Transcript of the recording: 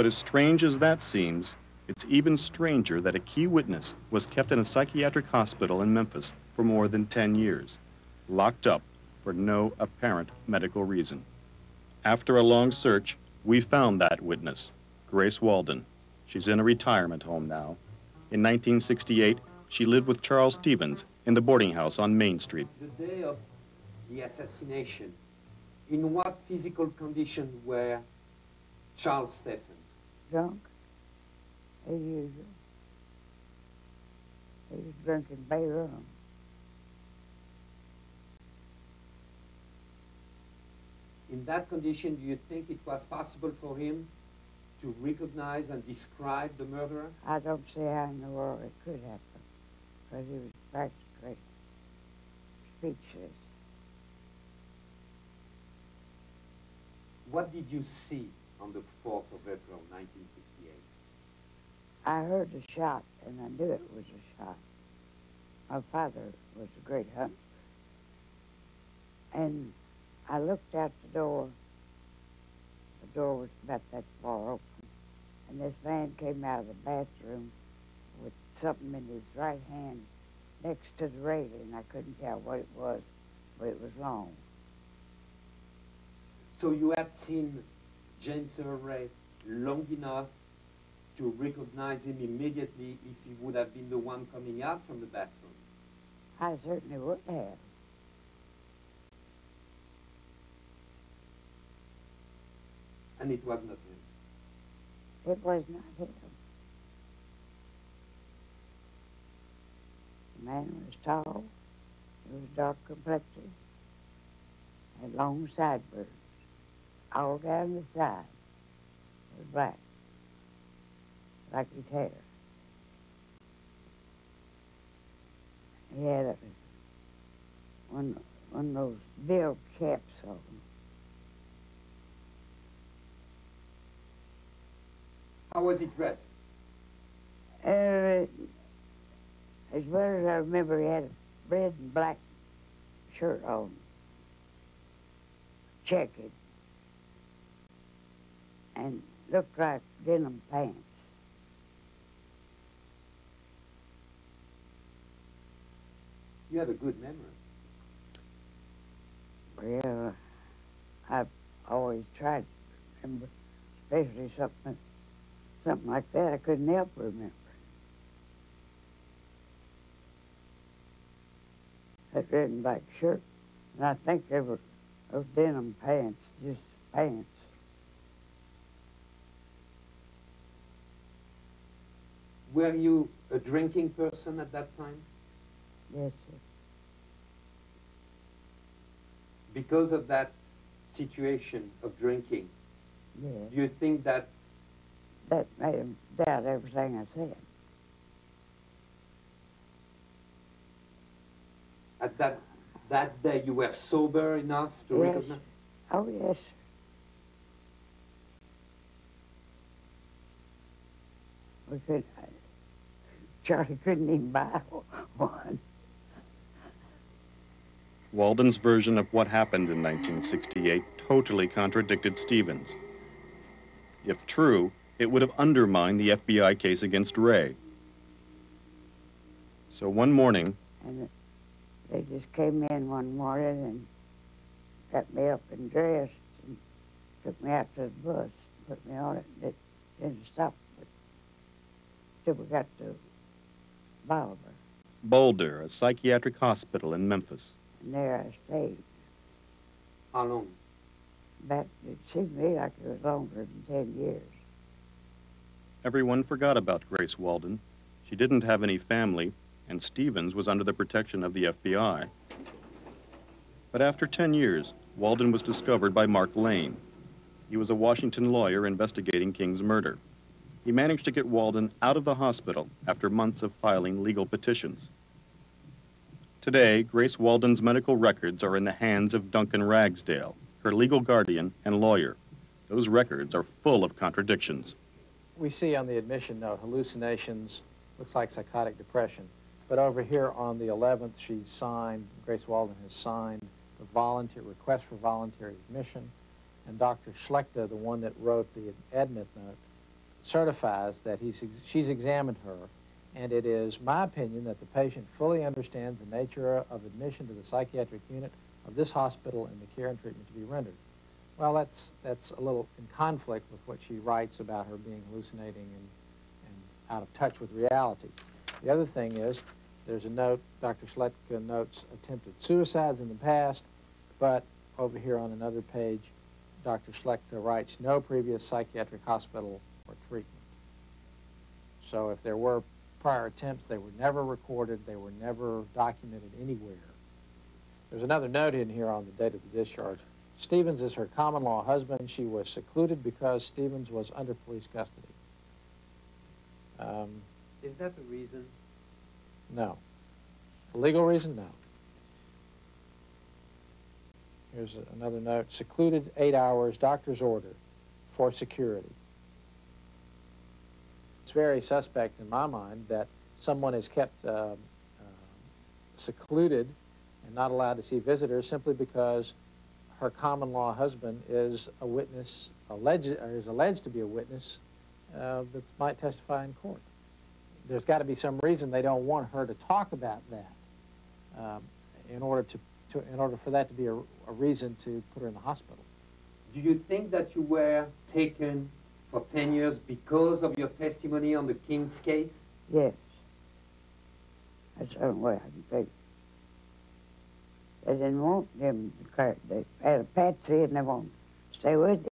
But as strange as that seems, it's even stranger that a key witness was kept in a psychiatric hospital in Memphis for more than 10 years, locked up for no apparent medical reason. After a long search, we found that witness, Grace Walden. She's in a retirement home now. In 1968, she lived with Charles Stevens in the boarding house on Main Street. The day of the assassination, in what physical condition were Charles Stephens? Drunk, as usual. He was drinking bay rum. In that condition, do you think it was possible for him to recognize and describe the murderer? I don't see how in the world it could happen, because he was practically speechless. What did you see on the 4th of April, 1968? I heard a shot, and I knew it was a shot. My father was a great hunter. And I looked out the door. The door was about that far open. And this man came out of the bathroom with something in his right hand next to the railing. I couldn't tell what it was, but it was long. So you had seen James Earl Ray long enough to recognize him immediately if he would have been the one coming out from the bathroom? I certainly would have. And it was not him? It was not him. The man was tall, he was dark complected, had long sideburns, all down the side. It was black, like his hair. He had one of those bill caps on. How was he dressed? As well as I remember, he had a red and black shirt on, checkered, and looked like denim pants. You have a good memory. Well, I've always tried to remember, especially something like that I couldn't help remember. That red and black shirt, and I think they were those denim pants, just pants. Were you a drinking person at that time? Yes, sir. Because of that situation of drinking, Yes. do you think that That made him doubt everything I said. at that day you were sober enough to Yes. recognize? Oh, yes, sir. We could, Charlie couldn't even buy one. Walden's version of what happened in 1968 totally contradicted Stevens. If true, it would have undermined the FBI case against Ray. So one morning, And they just came in one morning and got me up and dressed and took me out to the bus, put me on it, and it didn't stop till we got to Boulder, a psychiatric hospital in Memphis. And there I stayed. How long? But it seemed to me like it was longer than 10 years. Everyone forgot about Grace Walden. She didn't have any family, and Stevens was under the protection of the FBI. But after 10 years, Walden was discovered by Mark Lane. He was a Washington lawyer investigating King's murder. He managed to get Walden out of the hospital after months of filing legal petitions. Today, Grace Walden's medical records are in the hands of Duncan Ragsdale, her legal guardian and lawyer. Those records are full of contradictions. We see on the admission note hallucinations, looks like psychotic depression. But over here on the 11th, she's signed, Grace Walden has signed the volunteer request for voluntary admission. And Dr. Schlechter, the one that wrote the admit note, certifies that she's examined her, and it is my opinion that the patient fully understands the nature of admission to the psychiatric unit of this hospital and the care and treatment to be rendered. Well, that's a little in conflict with what she writes about her being hallucinating and out of touch with reality. The other thing is, there's a note, Dr. Schletka notes attempted suicides in the past, but over here on another page, Dr. Schletka writes no previous psychiatric hospital or treatment. So if there were prior attempts, they were never recorded, they were never documented anywhere. There's another note in here on the date of the discharge. Stevens is her common law husband. She was secluded because Stevens was under police custody. Is that the reason? No. A legal reason? No. Here's another note. Secluded 8 hours, doctor's order for security. It's very suspect in my mind that someone is kept secluded and not allowed to see visitors simply because her common law husband is a witness, is alleged to be a witness that might testify in court. There's got to be some reason they don't want her to talk about that in order for that to be a reason to put her in the hospital. Do you think that you were taken for 10 years because of your testimony on the King's case? Yes. That's the only way I can think. They didn't want them to they had a patsy and they wanted to stay with you.